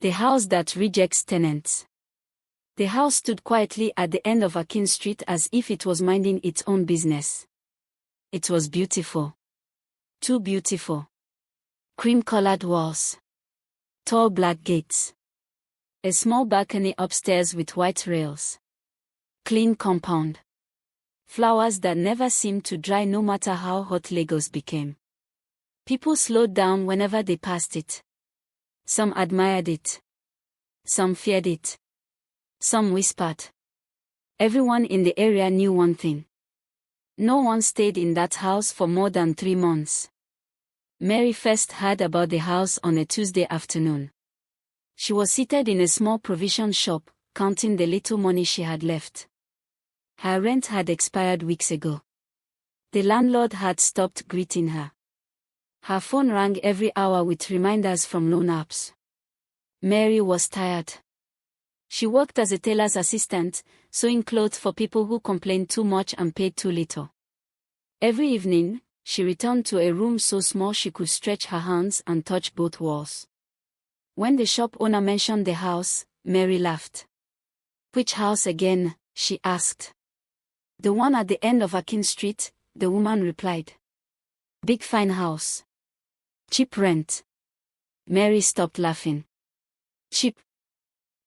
The house that rejects tenants. The house stood quietly at the end of Akin Street as if it was minding its own business. It was beautiful. Too beautiful. Cream-colored walls. Tall black gates. A small balcony upstairs with white rails. Clean compound. Flowers that never seemed to dry no matter how hot Lagos became. People slowed down whenever they passed it. Some admired it. Some feared it. Some whispered. Everyone in the area knew one thing. No one stayed in that house for more than 3 months. Mary first heard about the house on a Tuesday afternoon. She was seated in a small provision shop, counting the little money she had left. Her rent had expired weeks ago. The landlord had stopped greeting her. Her phone rang every hour with reminders from loan apps. Mary was tired. She worked as a tailor's assistant, sewing clothes for people who complained too much and paid too little. Every evening, she returned to a room so small she could stretch her hands and touch both walls. When the shop owner mentioned the house, Mary laughed. "Which house again?" she asked. "The one at the end of Akin Street," the woman replied. "Big fine house. Cheap rent." Mary stopped laughing. "Cheap?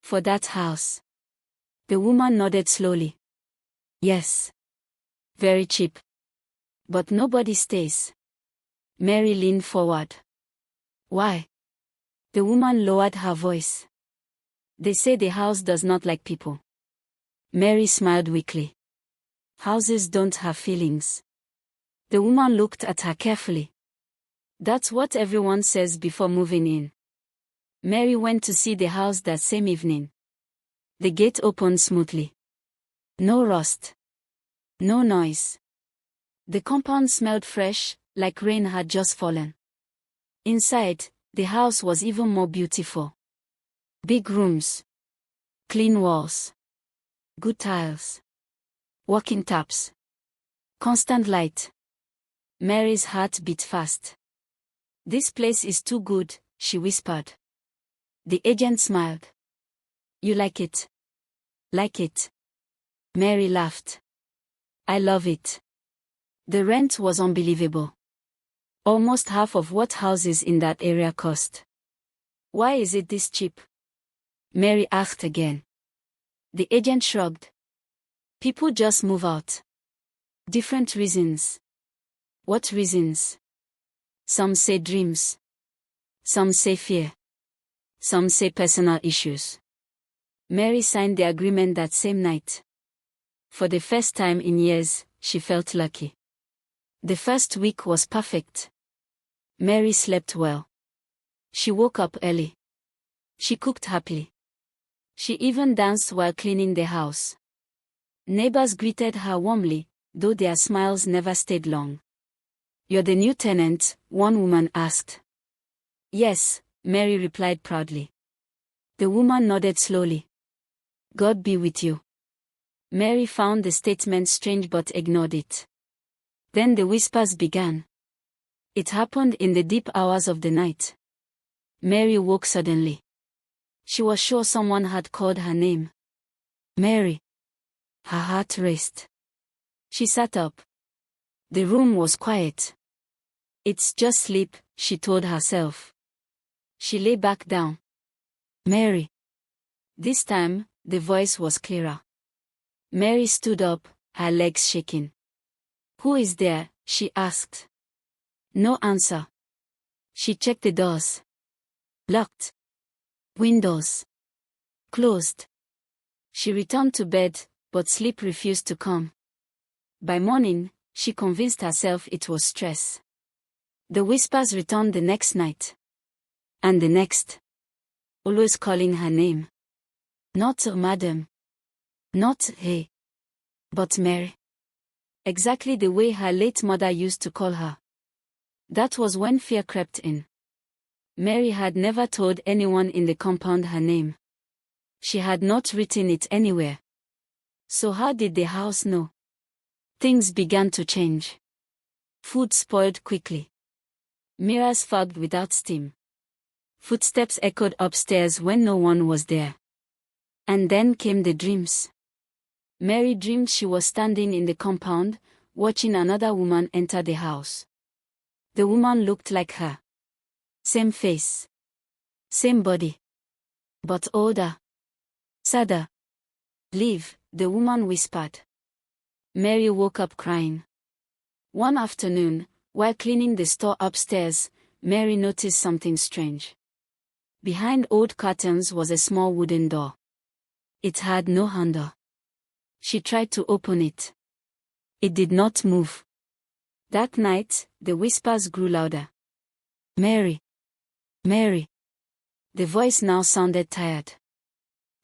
For that house?" The woman nodded slowly. "Yes. Very cheap. But nobody stays." Mary leaned forward. "Why?" The woman lowered her voice. "They say the house does not like people." Mary smiled weakly. "Houses don't have feelings." The woman looked at her carefully. "That's what everyone says before moving in." Mary went to see the house that same evening. The gate opened smoothly. No rust. No noise. The compound smelled fresh, like rain had just fallen. Inside, the house was even more beautiful. Big rooms. Clean walls. Good tiles. Working taps. Constant light. Mary's heart beat fast. "This place is too good," she whispered. The agent smiled. "You like it?" "Like it?" Mary laughed. "I love it." The rent was unbelievable. Almost half of what houses in that area cost. "Why is it this cheap?" Mary asked again. The agent shrugged. "People just move out. Different reasons." "What reasons?" "Some say dreams. Some say fear. Some say personal issues." Mary signed the agreement that same night. For the first time in years, she felt lucky. The first week was perfect. Mary slept well. She woke up early. She cooked happily. She even danced while cleaning the house. Neighbors greeted her warmly, though their smiles never stayed long. "You're the new tenant?" one woman asked. "Yes," Mary replied proudly. The woman nodded slowly. "God be with you." Mary found the statement strange but ignored it. Then the whispers began. It happened in the deep hours of the night. Mary woke suddenly. She was sure someone had called her name. "Mary." Her heart raced. She sat up. The room was quiet. "It's just sleep," she told herself. She lay back down. "Mary." This time, the voice was clearer. Mary stood up, her legs shaking. "Who is there?" she asked. No answer. She checked the doors. Locked. Windows. Closed. She returned to bed, but sleep refused to come. By morning, she convinced herself it was stress. The whispers returned the next night. And the next. Always calling her name. Not madam. Not hey. But Mary. Exactly the way her late mother used to call her. That was when fear crept in. Mary had never told anyone in the compound her name. She had not written it anywhere. So how did the house know? Things began to change. Food spoiled quickly. Mirrors fogged without steam. Footsteps echoed upstairs when no one was there. And then came the dreams. Mary dreamed she was standing in the compound, watching another woman enter the house. The woman looked like her. Same face. Same body. But older. Sadder. Leave, the woman whispered. Mary woke up crying. One afternoon, while cleaning the store upstairs, Mary noticed something strange. Behind old curtains was a small wooden door. It had no handle. She tried to open it. It did not move. That night, the whispers grew louder. Mary. Mary. The voice now sounded tired.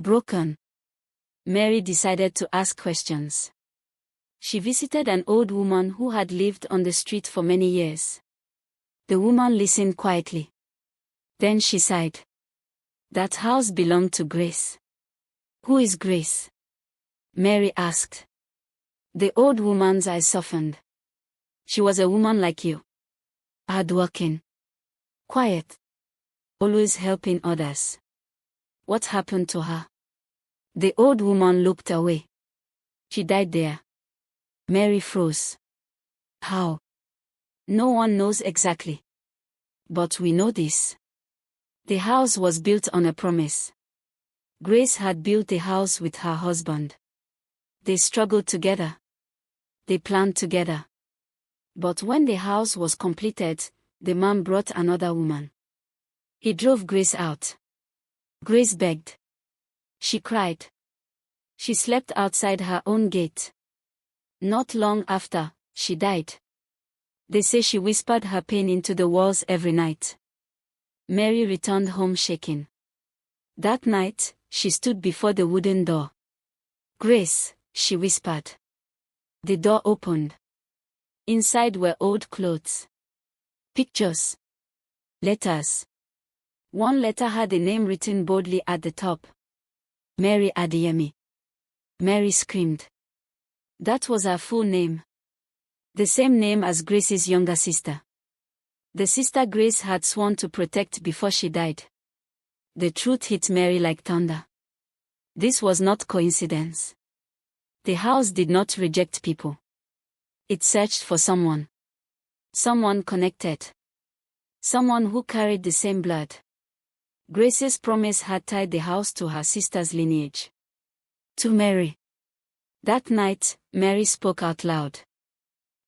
Broken. Mary decided to ask questions. She visited an old woman who had lived on the street for many years. The woman listened quietly. Then she sighed. That house belonged to Grace. Who is Grace? Mary asked. The old woman's eyes softened. She was a woman like you. Hardworking. Quiet. Always helping others. What happened to her? The old woman looked away. She died there. Mary froze. How? No one knows exactly. But we know this. The house was built on a promise. Grace had built the house with her husband. They struggled together. They planned together. But when the house was completed, the man brought another woman. He drove Grace out. Grace begged. She cried. She slept outside her own gate. Not long after, she died. They say she whispered her pain into the walls every night. Mary returned home shaking. That night, she stood before the wooden door. Grace, she whispered. The door opened. Inside were old clothes. Pictures. Letters. One letter had a name written boldly at the top. Mary Adeyemi. Mary screamed. That was her full name. The same name as Grace's younger sister. The sister Grace had sworn to protect before she died. The truth hit Mary like thunder. This was not coincidence. The house did not reject people. It searched for someone. Someone connected. Someone who carried the same blood. Grace's promise had tied the house to her sister's lineage. To Mary. That night, Mary spoke out loud.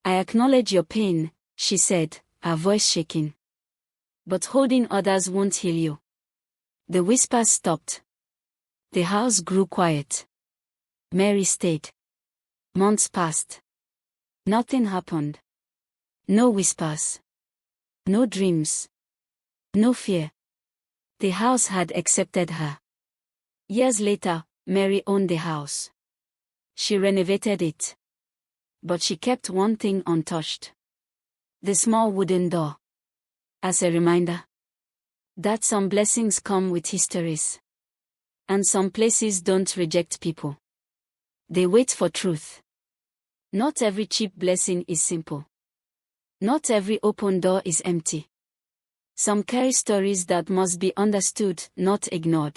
I acknowledge your pain, she said, her voice shaking. But holding others won't heal you. The whispers stopped. The house grew quiet. Mary stayed. Months passed. Nothing happened. No whispers. No dreams. No fear. The house had accepted her. Years later, Mary owned the house. She renovated it. But she kept one thing untouched. The small wooden door. As a reminder that some blessings come with histories. And some places don't reject people. They wait for truth. Not every cheap blessing is simple. Not every open door is empty. Some carry stories that must be understood, not ignored.